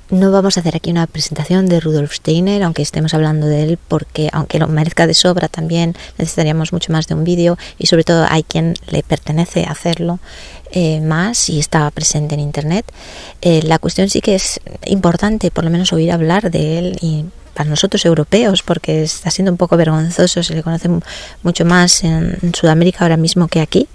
No vamos a hacer aquí una presentación de Rudolf Steiner, aunque estemos hablando de él, porque aunque lo merezca de sobra, también necesitaríamos mucho más de un vídeo, y sobre todo hay quien le pertenece hacerlo más y está presente en internet. La cuestión sí que es importante por lo menos oír hablar de él, y para nosotros europeos, porque está siendo un poco vergonzoso, se le conoce mucho más en Sudamérica ahora mismo que aquí.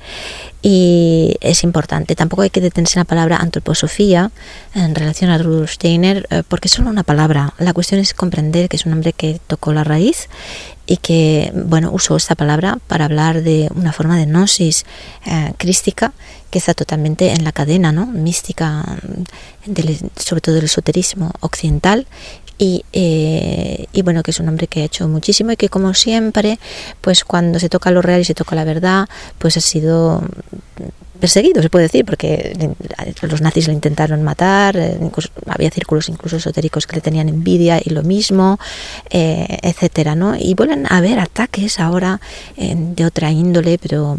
Y es importante. Tampoco hay que detenerse en la palabra antroposofía en relación a Rudolf Steiner, porque es solo una palabra. La cuestión es comprender que es un hombre que tocó la raíz y que, bueno, usó esta palabra para hablar de una forma de gnosis crística que está totalmente en la cadena, ¿no?, mística, sobre todo del esoterismo occidental. Y bueno, que es un hombre que ha hecho muchísimo y que, como siempre, pues cuando se toca lo real y se toca la verdad, pues ha sido perseguido, se puede decir, porque los nazis le intentaron matar, había círculos incluso esotéricos que le tenían envidia y lo mismo, etcétera, ¿no? Y vuelven a haber ataques ahora de otra índole, pero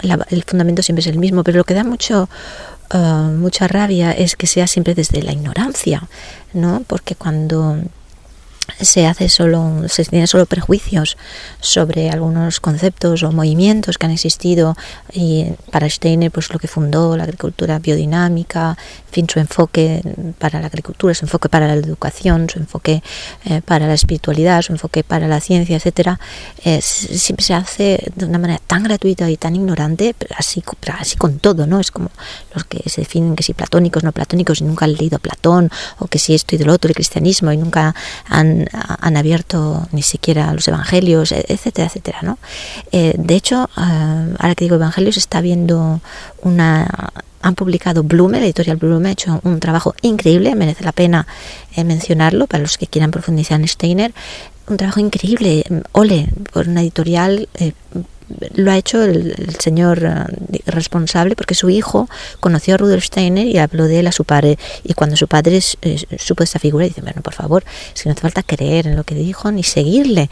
el fundamento siempre es el mismo. Pero lo que da mucha rabia es que sea siempre desde la ignorancia, ¿no? Porque cuando se tiene solo prejuicios sobre algunos conceptos o movimientos que han existido, y para Steiner, pues lo que fundó la agricultura biodinámica, en fin, su enfoque para la agricultura, su enfoque para la educación, su enfoque para la espiritualidad, su enfoque para la ciencia, etcétera, siempre se hace de una manera tan gratuita y tan ignorante, pero así con todo, ¿no? Es como los que se definen que si platónicos, no platónicos, y nunca han leído a Platón, o que si esto y de lo otro, el cristianismo, y nunca han abierto ni siquiera los evangelios, etcétera, etcétera, ¿no? De hecho, ahora que digo evangelios, está viendo han publicado Blume, la editorial Blume ha hecho un trabajo increíble, merece la pena mencionarlo para los que quieran profundizar en Steiner, un trabajo increíble, ole, por una editorial. Lo ha hecho el señor responsable, porque su hijo conoció a Rudolf Steiner y habló de él a su padre, y cuando su padre supo esta figura, dice, bueno, por favor, es que no hace falta creer en lo que dijo ni seguirle,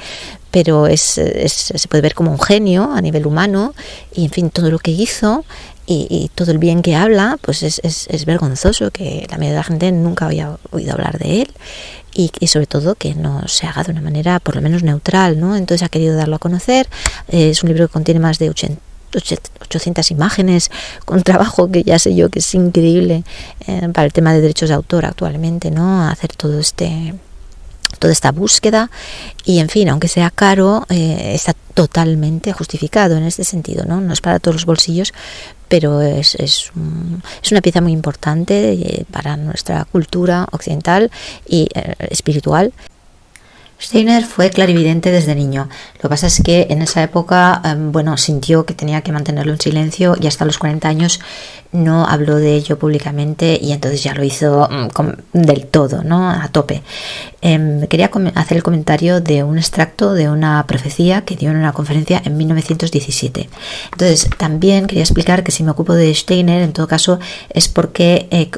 pero se puede ver como un genio a nivel humano, y en fin, todo lo que hizo y todo el bien que habla, pues es vergonzoso que la mayoría de la gente nunca había oído hablar de él. Y sobre todo que no se haga de una manera por lo menos neutral, ¿no? Entonces ha querido darlo a conocer. Es un libro que contiene más de 800 imágenes, con un trabajo que ya sé yo que es increíble para el tema de derechos de autor actualmente, ¿no? Hacer toda esta búsqueda, y en fin, aunque sea caro, está totalmente justificado en este sentido, ¿no? No es para todos los bolsillos, pero es una pieza muy importante para nuestra cultura occidental y espiritual. Steiner fue clarividente desde niño. Lo que pasa es que en esa época, sintió que tenía que mantenerlo en silencio, y hasta los 40 años no habló de ello públicamente, y entonces ya lo hizo del todo, ¿no? A tope. Quería hacer el comentario de un extracto de una profecía que dio en una conferencia en 1917. Entonces, también quería explicar que si me ocupo de Steiner, en todo caso, es porque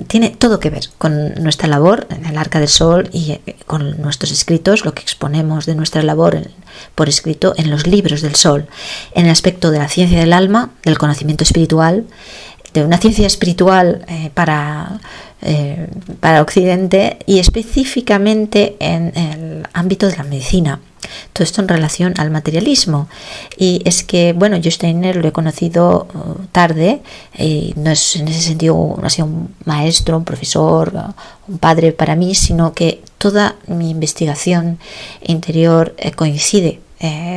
tiene todo que ver con nuestra labor en el Arca del Sol y con nuestros escritos, lo que exponemos de nuestra labor por escrito en los libros del Sol, en el aspecto de la ciencia del alma, del conocimiento espiritual, de una ciencia espiritual para Occidente, y específicamente en el ámbito de la medicina. Todo esto en relación al materialismo. Y es que, yo Steiner lo he conocido tarde, no es en ese sentido, no ha sido un maestro, un profesor, un padre para mí, sino que toda mi investigación interior coincide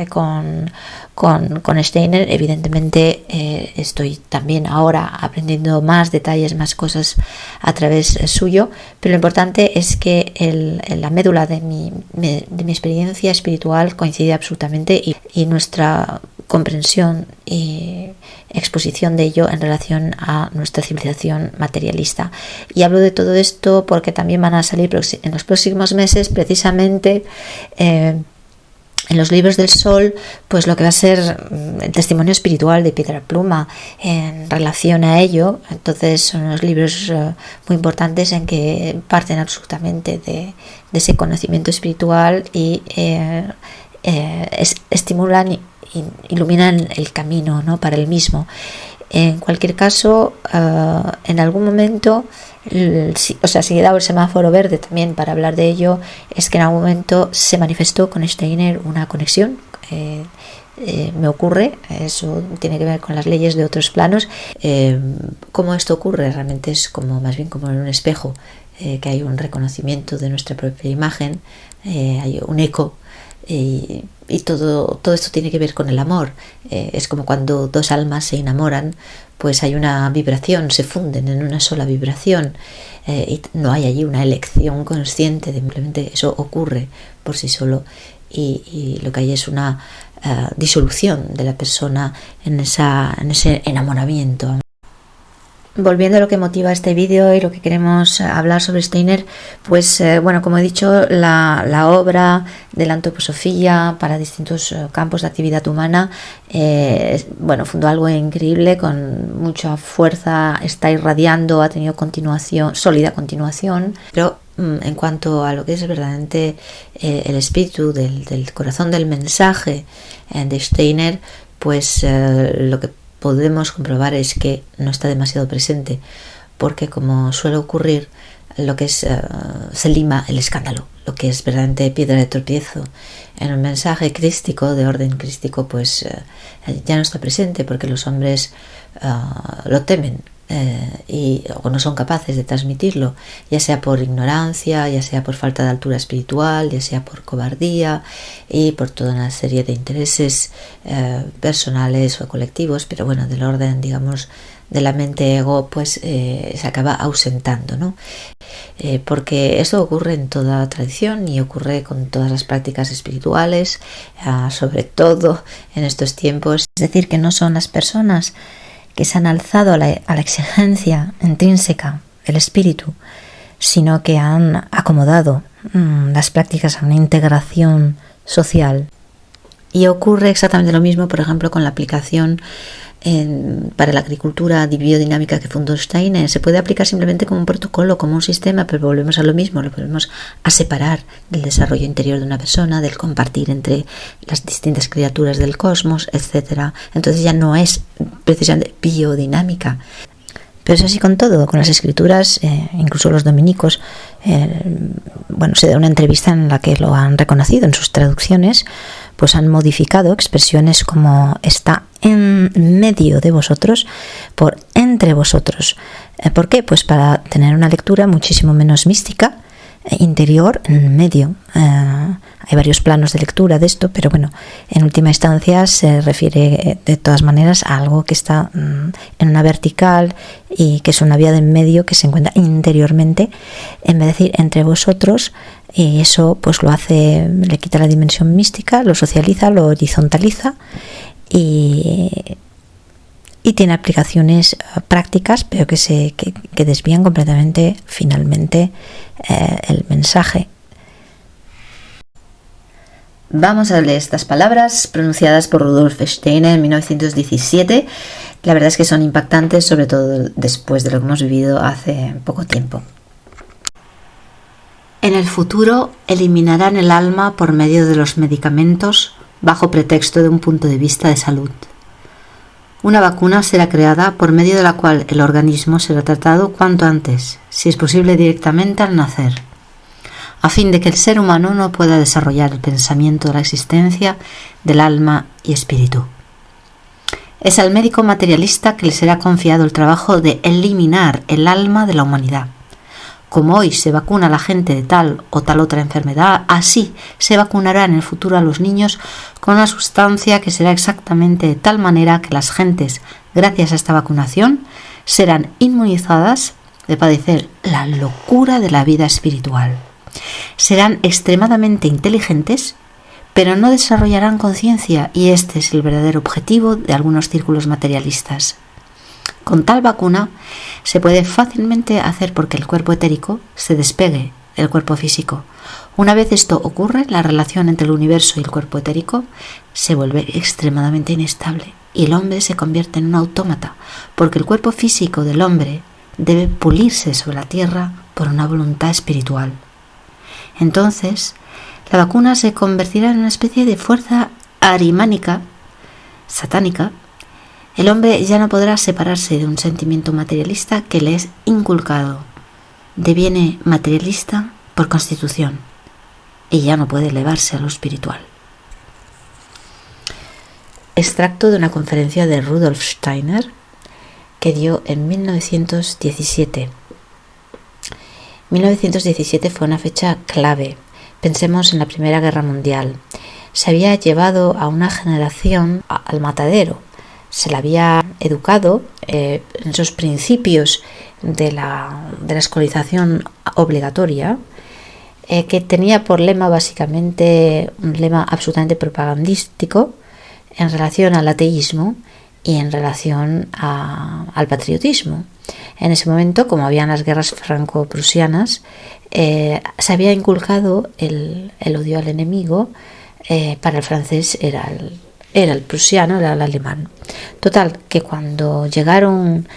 con Steiner. Evidentemente estoy también ahora aprendiendo más detalles, más cosas a través suyo, pero lo importante es que la médula de mi experiencia espiritual coincide absolutamente, y nuestra comprensión y exposición de ello en relación a nuestra civilización materialista. Y hablo de todo esto porque también van a salir en los próximos meses, precisamente en los libros del Sol, pues lo que va a ser el testimonio espiritual de Piedra Pluma en relación a ello. Entonces son unos libros muy importantes en que parten absolutamente de ese conocimiento espiritual y estimulan y iluminan el camino, ¿no?, para el mismo. En cualquier caso, en algún momento, si he dado el semáforo verde también para hablar de ello, es que en algún momento se manifestó con Steiner una conexión. Me ocurre, eso tiene que ver con las leyes de otros planos. ¿Cómo esto ocurre? Realmente es más bien como en un espejo, que hay un reconocimiento de nuestra propia imagen, hay un eco. Y todo esto tiene que ver con el amor. Es como cuando dos almas se enamoran, pues hay una vibración, se funden en una sola vibración, y no hay allí una elección consciente, simplemente eso ocurre por sí solo, y lo que hay es una disolución de la persona en ese enamoramiento. Volviendo a lo que motiva este vídeo y lo que queremos hablar sobre Steiner, pues como he dicho, la obra de la antroposofía para distintos campos de actividad humana, fundó algo increíble, con mucha fuerza, está irradiando, ha tenido sólida continuación, pero en cuanto a lo que es verdaderamente el espíritu del corazón del mensaje de Steiner, pues lo que podemos comprobar es que no está demasiado presente, porque, como suele ocurrir, lo que es se lima el escándalo, lo que es verdaderamente piedra de tropiezo en un mensaje crístico, de orden crístico, pues ya no está presente, porque los hombres lo temen, o no son capaces de transmitirlo, ya sea por ignorancia, ya sea por falta de altura espiritual, ya sea por cobardía y por toda una serie de intereses personales o colectivos, pero del orden, digamos, de la mente ego, pues se acaba ausentando, ¿no? Porque esto ocurre en toda tradición y ocurre con todas las prácticas espirituales, sobre todo en estos tiempos. Es decir, que no son las personas que se han alzado a la exigencia intrínseca del espíritu, sino que han acomodado las prácticas a una integración social. Y ocurre exactamente lo mismo, por ejemplo, con la aplicación para la agricultura biodinámica que fundó Steiner. Se puede aplicar simplemente como un protocolo, como un sistema, pero volvemos a lo mismo, lo volvemos a separar del desarrollo interior de una persona, del compartir entre las distintas criaturas del cosmos, etc. Entonces ya no es precisamente biodinámica. Pero es así con todo, con las escrituras, incluso los dominicos. Se da una entrevista en la que lo han reconocido en sus traducciones, pues han modificado expresiones como está en medio de vosotros por entre vosotros. ¿Por qué? Pues para tener una lectura muchísimo menos mística, interior, en medio. Hay varios planos de lectura de esto, pero en última instancia se refiere de todas maneras a algo que está en una vertical y que es una vía de en medio que se encuentra interiormente, en vez de decir entre vosotros, y eso pues lo hace, le quita la dimensión mística, lo socializa, lo horizontaliza y tiene aplicaciones prácticas, pero que desvían completamente finalmente el mensaje. Vamos a leer estas palabras pronunciadas por Rudolf Steiner en 1917. La verdad es que son impactantes, sobre todo después de lo que hemos vivido hace poco tiempo. En el futuro eliminarán el alma por medio de los medicamentos bajo pretexto de un punto de vista de salud. Una vacuna será creada por medio de la cual el organismo será tratado cuanto antes, si es posible directamente al nacer, a fin de que el ser humano no pueda desarrollar el pensamiento de la existencia del alma y espíritu. Es al médico materialista que le será confiado el trabajo de eliminar el alma de la humanidad. Como hoy se vacuna a la gente de tal o tal otra enfermedad, así se vacunará en el futuro a los niños con una sustancia que será exactamente de tal manera que las gentes, gracias a esta vacunación, serán inmunizadas de padecer la locura de la vida espiritual. Serán extremadamente inteligentes, pero no desarrollarán conciencia, y este es el verdadero objetivo de algunos círculos materialistas. Con tal vacuna se puede fácilmente hacer porque el cuerpo etérico se despegue del cuerpo físico. Una vez esto ocurre, la relación entre el universo y el cuerpo etérico se vuelve extremadamente inestable y el hombre se convierte en un autómata, porque el cuerpo físico del hombre debe pulirse sobre la tierra por una voluntad espiritual. Entonces, la vacuna se convertirá en una especie de fuerza arimánica, satánica, El hombre ya no podrá separarse de un sentimiento materialista que le es inculcado. Deviene materialista por constitución y ya no puede elevarse a lo espiritual. Extracto de una conferencia de Rudolf Steiner que dio en 1917. 1917 fue una fecha clave. Pensemos en la Primera Guerra Mundial. Se había llevado a una generación al matadero. Se la había educado en esos principios de la escolarización obligatoria, que tenía por lema básicamente un lema absolutamente propagandístico en relación al ateísmo y en relación al patriotismo. En ese momento, como habían las guerras franco-prusianas, se había inculcado el odio al enemigo. Para el francés era el prusiano, era el alemán. Total, que cuando llegaron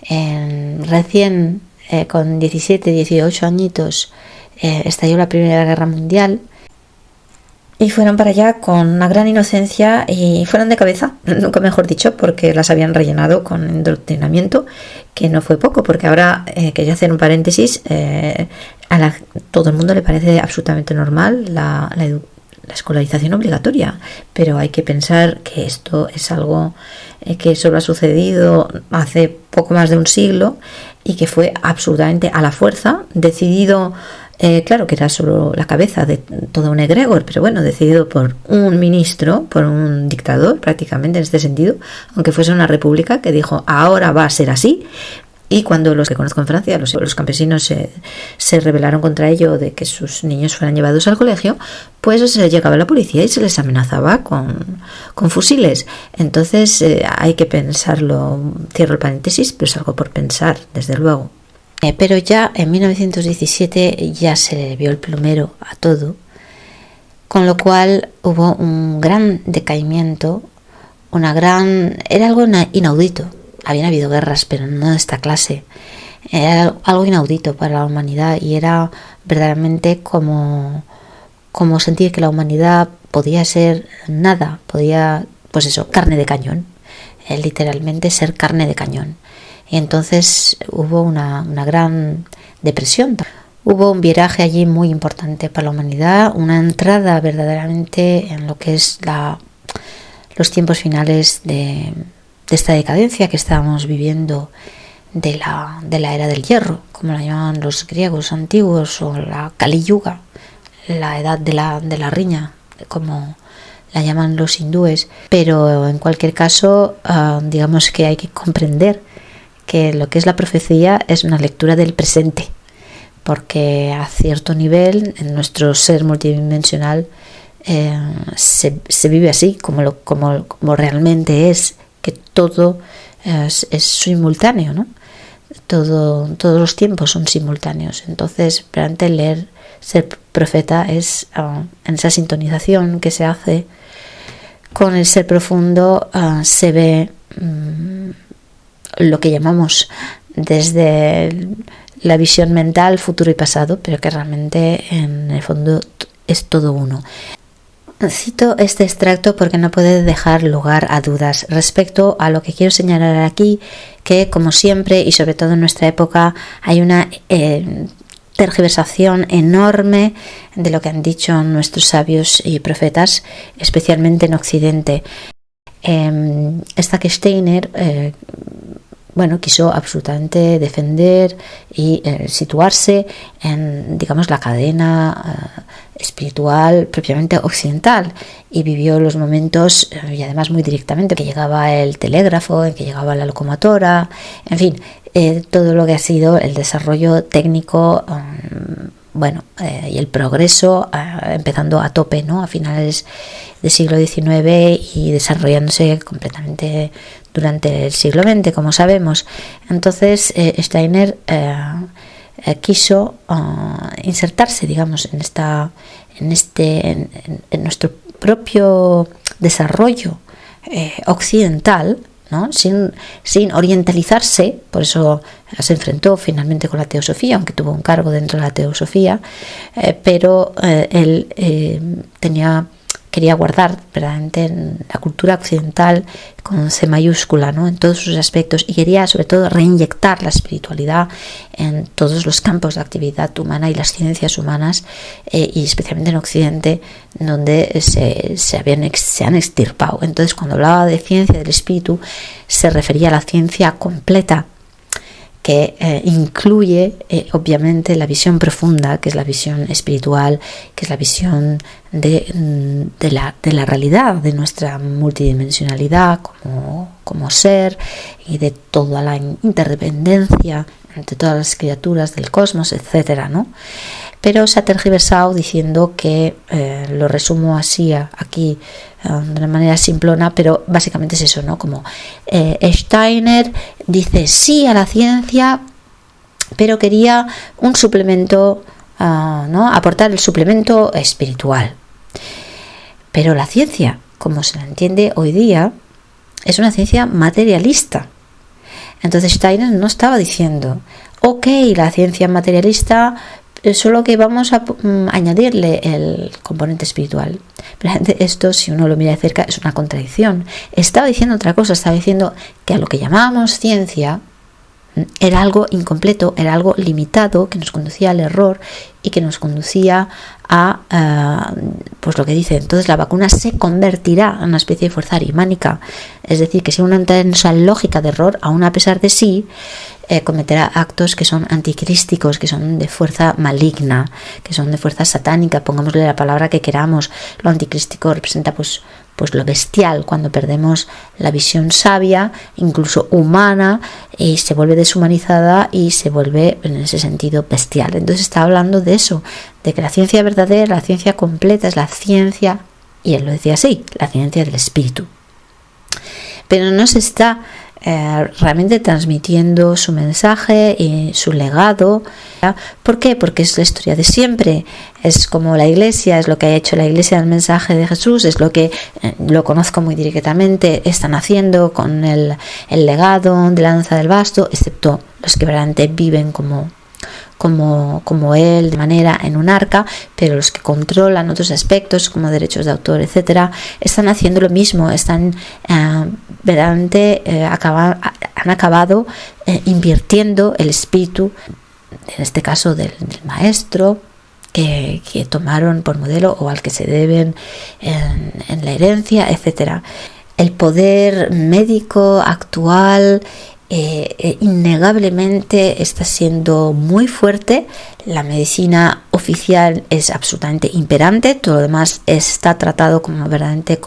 recién con 17, 18 añitos, estalló la Primera Guerra Mundial, y fueron para allá con una gran inocencia y fueron de cabeza, nunca mejor dicho, porque las habían rellenado con endoctrinamiento, que no fue poco, porque ahora, quería hacer un paréntesis, todo el mundo le parece absolutamente normal la escolarización obligatoria, pero hay que pensar que esto es algo que solo ha sucedido hace poco más de un siglo y que fue absolutamente a la fuerza, decidido. Claro que era solo la cabeza de todo un egregor, pero bueno, decidido por un ministro, por un dictador prácticamente en este sentido, aunque fuese una república que dijo ahora va a ser así. Y cuando los que conozco en Francia, los campesinos se rebelaron contra ello de que sus niños fueran llevados al colegio, pues se llegaba la policía y se les amenazaba con fusiles. Entonces hay que pensarlo, cierro el paréntesis, pero es algo por pensar, desde luego. Pero ya en 1917 ya se le vio el plumero a todo, con lo cual hubo un gran decaimiento, era algo inaudito. Habían habido guerras, pero no de esta clase. Era algo inaudito para la humanidad y era verdaderamente como sentir que la humanidad podía ser nada, podía, pues eso, carne de cañón, literalmente ser carne de cañón. Y entonces hubo una gran depresión. Hubo un viraje allí muy importante para la humanidad, una entrada verdaderamente en lo que es los tiempos finales de esta decadencia que estábamos viviendo de la era del hierro, como la llamaban los griegos antiguos, o la Kali Yuga, la edad de la riña, como la llaman los hindúes. Pero en cualquier caso, digamos que hay que comprender que lo que es la profecía es una lectura del presente, porque a cierto nivel en nuestro ser multidimensional se vive así, como realmente es, que todo es simultáneo, ¿no? Todos los tiempos son simultáneos. Entonces, realmente ser profeta es en esa sintonización que se hace con el ser profundo, se ve lo que llamamos desde la visión mental futuro y pasado, pero que realmente en el fondo es todo uno. Cito este extracto porque no puede dejar lugar a dudas respecto a lo que quiero señalar aquí, que como siempre y sobre todo en nuestra época hay una tergiversación enorme de lo que han dicho nuestros sabios y profetas, especialmente en Occidente. Esta Steiner quiso absolutamente defender y situarse en, digamos, la cadena espiritual propiamente occidental, y vivió los momentos, y además muy directamente, que llegaba el telégrafo, en que llegaba la locomotora, en fin, todo lo que ha sido el desarrollo técnico, y el progreso empezando a tope, ¿no?, a finales del siglo XIX y desarrollándose completamente durante el siglo XX, como sabemos. Entonces Steiner quiso insertarse, digamos, en nuestro propio desarrollo occidental, ¿no?, sin orientalizarse. Por eso se enfrentó finalmente con la teosofía, aunque tuvo un cargo dentro de la teosofía, pero él tenía quería guardar verdaderamente en la cultura occidental con C mayúscula, ¿no? En todos sus aspectos, y quería sobre todo reinyectar la espiritualidad en todos los campos de actividad humana y las ciencias humanas, y especialmente en Occidente, donde se han extirpado. Entonces, cuando hablaba de ciencia del espíritu, se refería a la ciencia completa, que incluye obviamente la visión profunda, que es la visión espiritual, que es la visión de la realidad, de nuestra multidimensionalidad como ser, y de toda la interdependencia entre todas las criaturas del cosmos, etcétera, ¿no? Pero se ha tergiversado diciendo que, lo resumo así aquí de una manera simplona, pero básicamente es eso, ¿no? Como Steiner dice sí a la ciencia, pero quería un suplemento, ¿no? Aportar el suplemento espiritual. Pero la ciencia, como se la entiende hoy día, es una ciencia materialista. Entonces Steiner no estaba diciendo, ok, la ciencia materialista, solo que vamos a añadirle el componente espiritual. Pero esto, si uno lo mira de cerca, es una contradicción. Estaba diciendo otra cosa, estaba diciendo que a lo que llamábamos ciencia era algo incompleto, era algo limitado, que nos conducía al error y que nos conducía a, pues lo que dice, entonces la vacuna se convertirá en una especie de fuerza arimánica. Es decir, que si uno entra en esa lógica de error, aún a pesar de sí, cometerá actos que son anticrísticos, que son de fuerza maligna, que son de fuerza satánica, pongámosle la palabra que queramos. Lo anticrístico representa pues lo bestial, cuando perdemos la visión sabia, incluso humana, y se vuelve deshumanizada y se vuelve en ese sentido bestial. Entonces está hablando de eso, de que la ciencia verdadera, la ciencia completa, es la ciencia, y él lo decía así, la ciencia del espíritu. Pero no se está realmente transmitiendo su mensaje y su legado. ¿Por qué? Porque es la historia de siempre, es como la Iglesia, es lo que ha hecho la Iglesia del mensaje de Jesús, es lo que lo conozco muy directamente, están haciendo con el legado de la danza del basto, excepto los que verdaderamente viven como él, de manera en un arca, pero los que controlan otros aspectos como derechos de autor, etcétera, están haciendo lo mismo, están verdaderamente han acabado invirtiendo el espíritu, en este caso del maestro que tomaron por modelo o al que se deben en la herencia, etcétera. El poder médico actual innegablemente está siendo muy fuerte. La medicina oficial es absolutamente imperante, todo lo demás está tratado como verdaderamente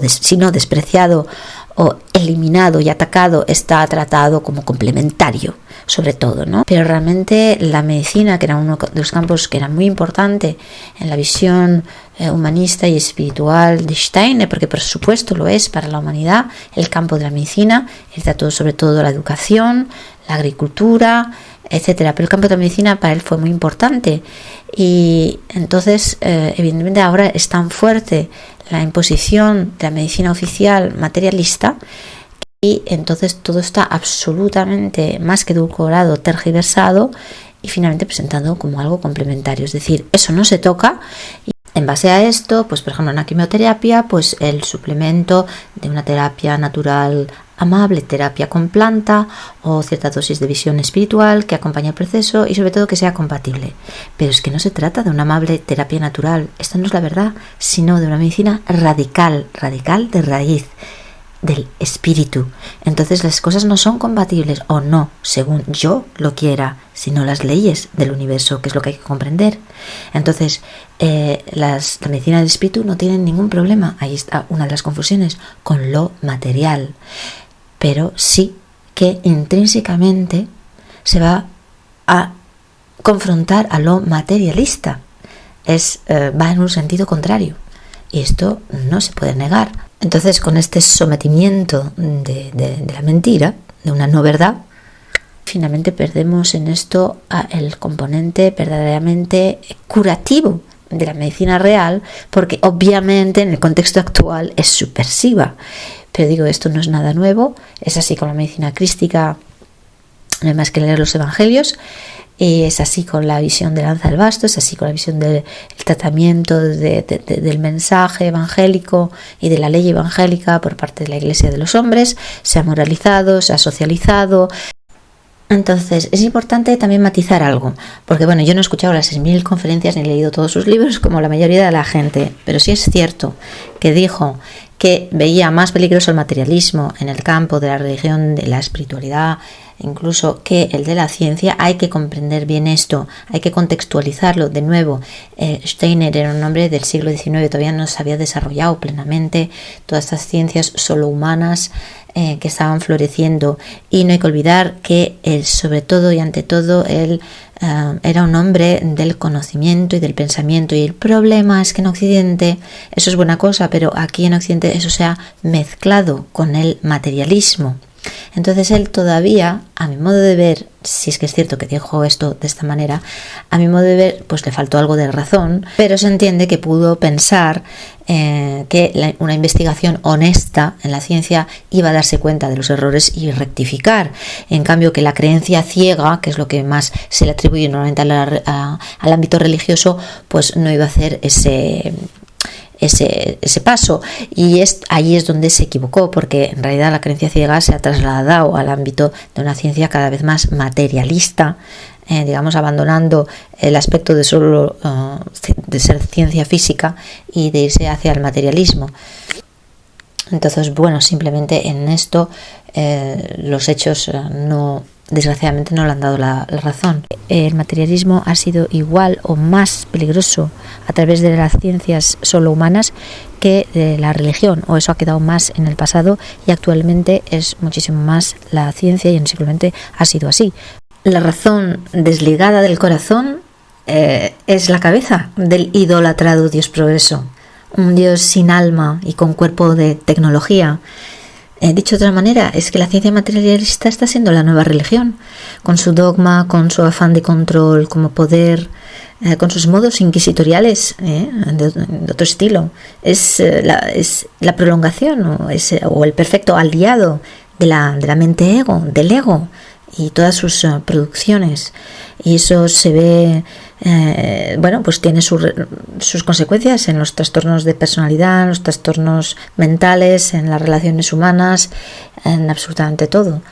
si no despreciado o eliminado y atacado, está tratado como complementario, sobre todo, ¿no? Pero realmente la medicina, que era uno de los campos que era muy importante en la visión humanista y espiritual de Steiner, porque por supuesto lo es para la humanidad, el campo de la medicina, él trató sobre todo la educación, la agricultura, etcétera, pero el campo de la medicina para él fue muy importante, y entonces evidentemente ahora es tan fuerte la imposición de la medicina oficial materialista, y entonces todo está absolutamente más que edulcorado, tergiversado y finalmente presentado como algo complementario, es decir, eso no se toca. Y en base a esto, pues por ejemplo en la quimioterapia, pues el suplemento de una terapia natural amable, terapia con planta o cierta dosis de visión espiritual que acompañe el proceso y sobre todo que sea compatible. Pero es que no se trata de una amable terapia natural, esto no es la verdad, sino de una medicina radical de raíz, del espíritu. Entonces las cosas no son compatibles, o no, según yo lo quiera, sino las leyes del universo, que es lo que hay que comprender. Entonces la medicina del espíritu no tiene ningún problema, ahí está una de las confusiones, con lo material, pero sí que intrínsecamente se va a confrontar a lo materialista, va en un sentido contrario, y esto no se puede negar. Entonces, con este sometimiento de la mentira, de una no verdad, finalmente perdemos en esto el componente verdaderamente curativo de la medicina real, porque obviamente en el contexto actual es subversiva. Pero digo, esto no es nada nuevo, es así con la medicina crística, no hay más que leer los evangelios, y es así con la visión de Lanza del Basto, es así con la visión del tratamiento del mensaje evangélico y de la ley evangélica por parte de la Iglesia de los hombres. Se ha moralizado, se ha socializado. Entonces es importante también matizar algo, porque bueno, yo no he escuchado las 6.000 conferencias ni he leído todos sus libros como la mayoría de la gente, pero sí es cierto que dijo que veía más peligroso el materialismo en el campo de la religión, de la espiritualidad, incluso que el de la ciencia. Hay que comprender bien esto, hay que contextualizarlo. De nuevo, Steiner era un hombre del siglo XIX, todavía no se había desarrollado plenamente todas estas ciencias solo humanas que estaban floreciendo, y no hay que olvidar que él, sobre todo y ante todo, él era un hombre del conocimiento y del pensamiento, y el problema es que en Occidente eso es buena cosa, pero aquí en Occidente eso se ha mezclado con el materialismo. Entonces él todavía, a mi modo de ver, si es que es cierto que dijo esto de esta manera, a mi modo de ver, pues le faltó algo de razón, pero se entiende que pudo pensar que una investigación honesta en la ciencia iba a darse cuenta de los errores y rectificar. En cambio, que la creencia ciega, que es lo que más se le atribuye normalmente al ámbito religioso, pues no iba a hacer ese paso, y ahí es donde se equivocó, porque en realidad la creencia ciega se ha trasladado al ámbito de una ciencia cada vez más materialista, digamos, abandonando el aspecto de solo de ser ciencia física y de irse hacia el materialismo. Entonces, bueno, simplemente en esto los hechos desgraciadamente no le han dado la razón. El materialismo ha sido igual o más peligroso a través de las ciencias solo humanas que de la religión, o eso ha quedado más en el pasado, y actualmente es muchísimo más la ciencia, y simplemente ha sido así. La razón desligada del corazón es la cabeza del idolatrado Dios progreso, un Dios sin alma y con cuerpo de tecnología. Dicho de otra manera, es que la ciencia materialista está siendo la nueva religión, con su dogma, con su afán de control como poder, con sus modos inquisitoriales de otro estilo. Es la prolongación o el perfecto aliado de la mente ego, del ego y todas sus producciones. Y eso se ve, pues tiene sus consecuencias en los trastornos de personalidad, en los trastornos mentales, en las relaciones humanas, en absolutamente todo.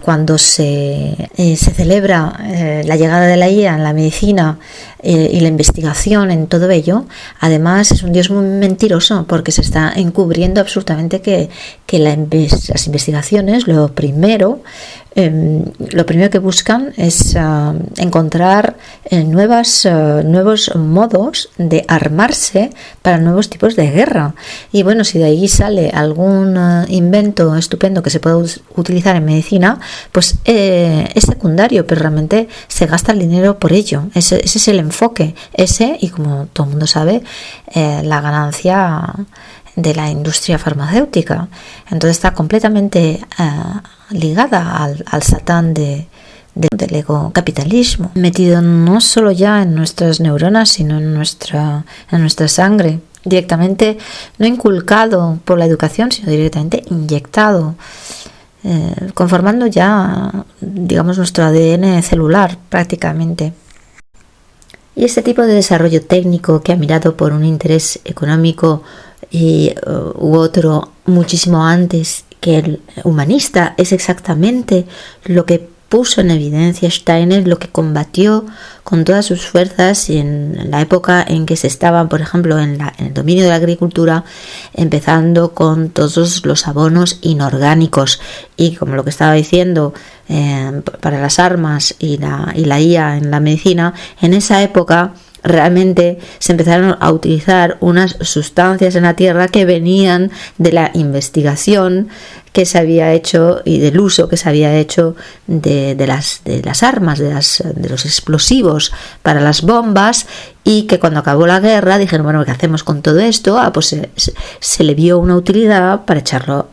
Cuando se celebra la llegada de la IA en la medicina y la investigación en todo ello, además es un Dios muy mentiroso, porque se está encubriendo absolutamente que las investigaciones lo primero que buscan es encontrar nuevos modos de armarse para nuevos tipos de guerra. Y bueno, si de ahí sale algún invento estupendo que se pueda utilizar en medicina, pues es secundario, pero realmente se gasta el dinero por ello. Ese es el enfoque, y como todo el mundo sabe, la ganancia de la industria farmacéutica. Entonces está completamente ligada al satán del ego capitalismo, metido no solo ya en nuestras neuronas, sino en nuestra sangre, directamente, no inculcado por la educación, sino directamente inyectado, conformando ya, digamos, nuestro ADN celular prácticamente. Y este tipo de desarrollo técnico, que ha mirado por un interés económico u otro muchísimo antes que el humanista, es exactamente lo que puso en evidencia Steiner, lo que combatió con todas sus fuerzas en la época en que se estaban, por ejemplo, en el dominio de la agricultura, empezando con todos los abonos inorgánicos, y como lo que estaba diciendo para las armas y la IA en la medicina. En esa época realmente se empezaron a utilizar unas sustancias en la tierra que venían de la investigación que se había hecho y del uso que se había hecho de las armas, de los explosivos para las bombas, y que cuando acabó la guerra dijeron, bueno, ¿qué hacemos con todo esto? Pues se le vio una utilidad para echar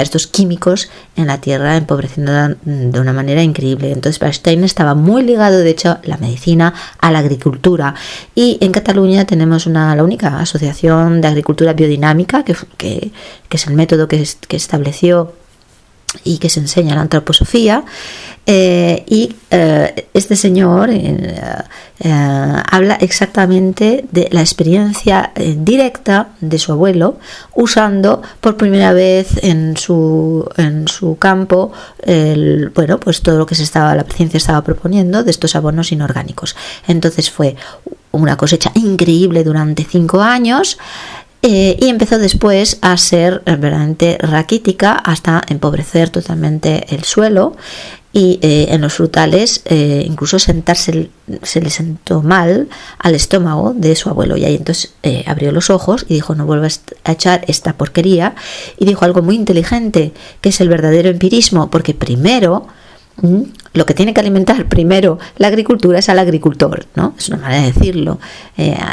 estos químicos en la tierra, empobreciéndola de una manera increíble. Entonces, para Steiner estaba muy ligado, de hecho, la medicina a la agricultura. Y en Cataluña tenemos la única asociación de agricultura biodinámica, que es el método que estableció y que se enseña en la antroposofía. Este señor habla exactamente de la experiencia directa de su abuelo usando por primera vez en su campo pues todo lo que la ciencia estaba proponiendo de estos abonos inorgánicos. Entonces fue una cosecha increíble durante 5 años. Y empezó después a ser verdaderamente raquítica hasta empobrecer totalmente el suelo, y en los frutales incluso se le sentó mal al estómago de su abuelo, y ahí entonces abrió los ojos y dijo: no vuelvas a echar esta porquería, y dijo algo muy inteligente, que es el verdadero empirismo, porque primero lo que tiene que alimentar primero la agricultura es al agricultor, ¿no? Es una manera de decirlo.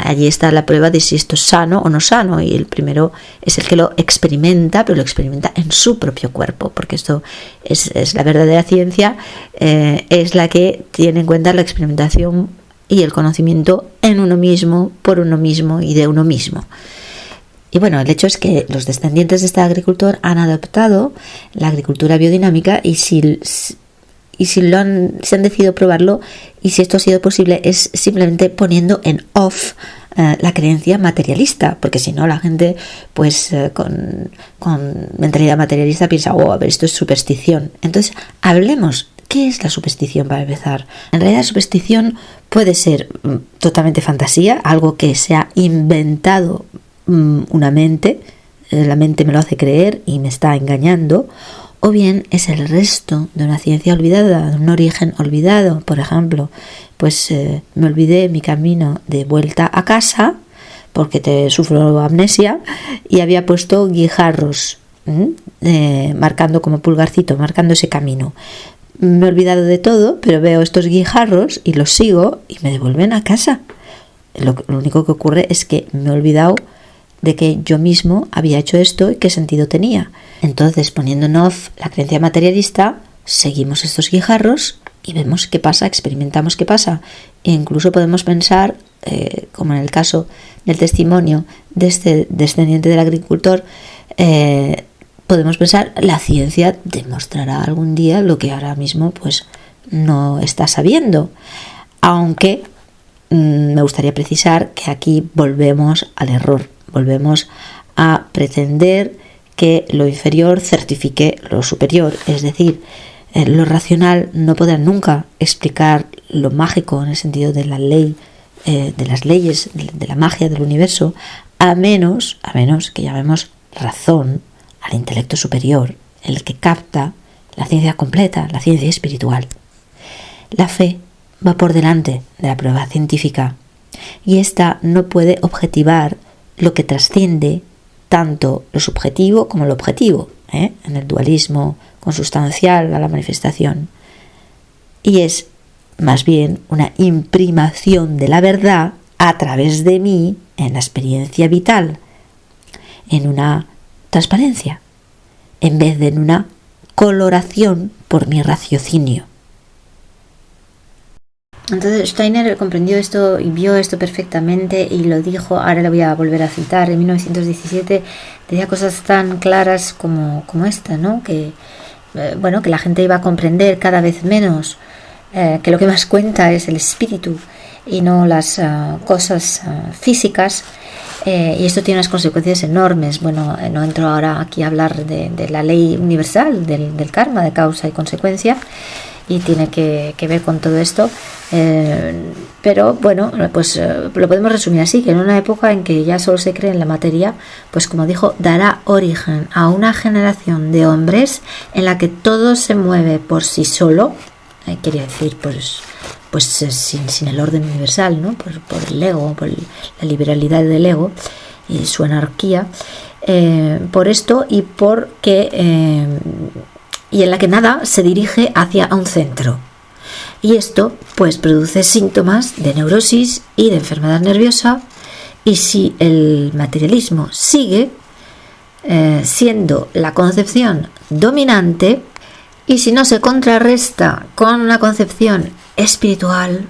Allí está la prueba de si esto es sano o no sano, y el primero es el que lo experimenta, pero lo experimenta en su propio cuerpo, porque esto es la verdadera ciencia, es la que tiene en cuenta la experimentación y el conocimiento en uno mismo, por uno mismo y de uno mismo. Y bueno, el hecho es que los descendientes de este agricultor han adoptado la agricultura biodinámica, y si se han decidido probarlo, y si esto ha sido posible, es simplemente poniendo en off la creencia materialista, porque si no la gente pues con mentalidad materialista piensa: a ver, esto es superstición. Entonces hablemos, ¿qué es la superstición para empezar? En realidad la superstición puede ser totalmente fantasía, algo que se ha inventado una mente, la mente me lo hace creer y me está engañando, o bien es el resto de una ciencia olvidada, de un origen olvidado. Por ejemplo, pues me olvidé mi camino de vuelta a casa porque sufro amnesia, y había puesto guijarros marcando como pulgarcito, marcando ese camino. Me he olvidado de todo, pero veo estos guijarros y los sigo y me devuelven a casa. Lo único que ocurre es que me he olvidado de que yo mismo había hecho esto y qué sentido tenía. Entonces, poniendo en off la creencia materialista, seguimos estos guijarros y vemos qué pasa, experimentamos qué pasa. E incluso podemos pensar, como en el caso del testimonio de este descendiente del agricultor, podemos pensar: la ciencia demostrará algún día lo que ahora mismo pues no está sabiendo. Aunque me gustaría precisar que aquí volvemos al error. Volvemos a pretender que lo inferior certifique lo superior, es decir, lo racional no podrá nunca explicar lo mágico en el sentido de la ley, de las leyes, de la magia del universo, a menos que llamemos razón al intelecto superior, el que capta la ciencia completa, la ciencia espiritual. La fe va por delante de la prueba científica, y ésta no puede objetivar lo que trasciende tanto lo subjetivo como lo objetivo, en el dualismo consustancial a la manifestación. Y es más bien una imprimación de la verdad a través de mí en la experiencia vital, en una transparencia, en vez de en una coloración por mi raciocinio. Entonces Steiner comprendió esto y vio esto perfectamente y lo dijo. Ahora le voy a volver a citar. En 1917 decía cosas tan claras como esta, ¿no? Que la gente iba a comprender cada vez menos que lo que más cuenta es el espíritu y no las cosas físicas. Y esto tiene unas consecuencias enormes. Bueno, no entro ahora aquí a hablar de la ley universal del karma, de causa y consecuencia, y tiene que ver con todo esto, pero bueno, pues lo podemos resumir así, que en una época en que ya solo se cree en la materia, pues como dijo, dará origen a una generación de hombres en la que todo se mueve por sí solo, quería decir, pues sin el orden universal, ¿no? por el ego, por la liberalidad del ego y su anarquía, por esto y porque y en la que nada se dirige hacia un centro. Y esto pues produce síntomas de neurosis y de enfermedad nerviosa, y si el materialismo sigue siendo la concepción dominante, y si no se contrarresta con una concepción espiritual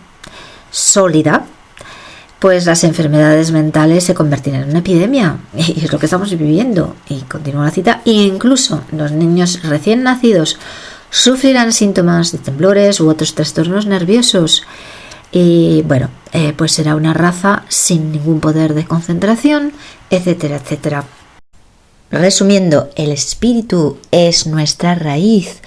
sólida, pues las enfermedades mentales se convertirán en una epidemia, y es lo que estamos viviendo. Y continúa la cita: e incluso los niños recién nacidos sufrirán síntomas de temblores u otros trastornos nerviosos. Y bueno, pues será una raza sin ningún poder de concentración, etcétera, etcétera. Resumiendo, el espíritu es nuestra raíz.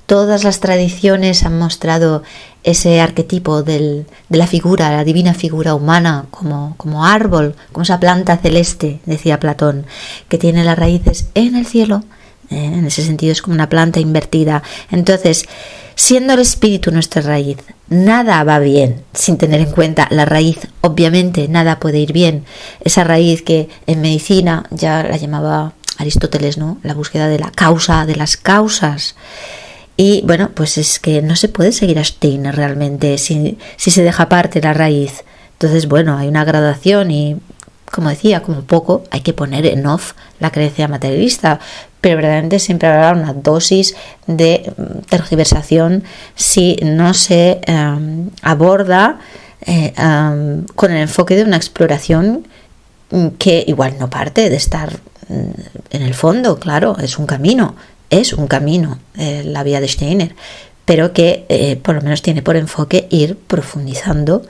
Todas las tradiciones han mostrado ese arquetipo de la figura, la divina figura humana, como árbol, como esa planta celeste, decía Platón, que tiene las raíces en el cielo. En ese sentido es como una planta invertida. Entonces, siendo el espíritu nuestra raíz, nada va bien sin tener en cuenta la raíz. Obviamente nada puede ir bien. Esa raíz que en medicina ya la llamaba Aristóteles, ¿no? La búsqueda de la causa, de las causas. Y bueno, pues es que no se puede seguir a Steiner realmente si se deja aparte la raíz. Entonces, bueno, hay una gradación y, como decía, como poco hay que poner en off la creencia materialista, pero verdaderamente siempre habrá una dosis de tergiversación si no se aborda con el enfoque de una exploración que igual no parte de estar en el fondo. Claro, es un camino la vía de Steiner, pero que por lo menos tiene por enfoque ir profundizando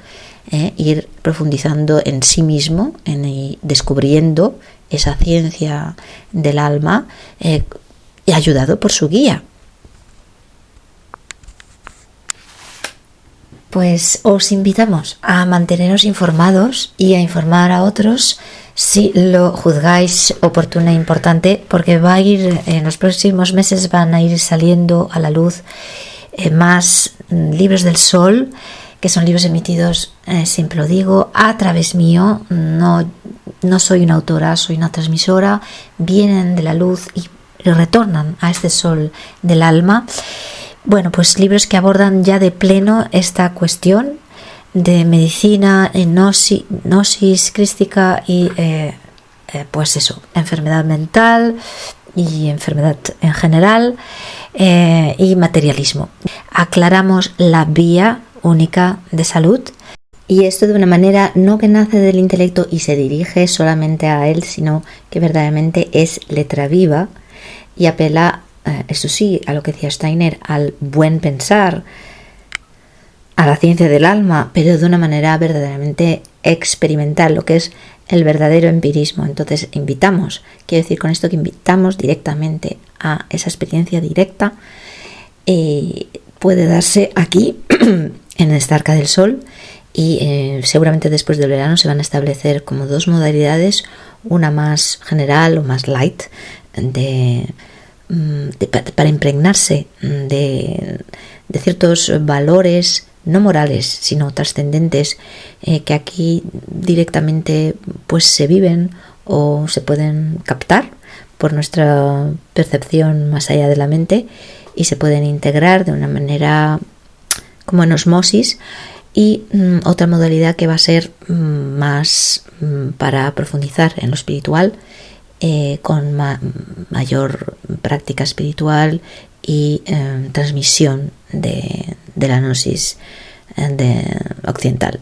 en sí mismo, ir descubriendo esa ciencia del alma, y ayudado por su guía. Pues os invitamos a manteneros informados y a informar a otros si lo juzgáis oportuno e importante, porque va a ir en los próximos meses, van a ir saliendo a la luz más libros del sol, que son libros emitidos, siempre lo digo, a través mío. No soy una autora, soy una transmisora. Vienen de la luz y retornan a este sol del alma. Bueno, pues libros que abordan ya de pleno esta cuestión de medicina, gnosis crística y pues eso, enfermedad mental y enfermedad en general, y materialismo. Aclaramos la vía única de salud, y esto de una manera no que nace del intelecto y se dirige solamente a él, sino que verdaderamente es letra viva y apela, eso sí, a lo que decía Steiner, al buen pensar, a la ciencia del alma, pero de una manera verdaderamente experimental, lo que es el verdadero empirismo. Entonces quiero decir con esto que invitamos directamente a esa experiencia directa. Puede darse aquí en esta Arca del Sol, y seguramente después del verano se van a establecer como dos modalidades, una más general o más light para impregnarse de ciertos valores no morales sino trascendentes, que aquí directamente pues se viven o se pueden captar por nuestra percepción más allá de la mente, y se pueden integrar de una manera como en osmosis. Y otra modalidad que va a ser más para profundizar en lo espiritual, con mayor práctica espiritual y transmisión de la gnosis occidental.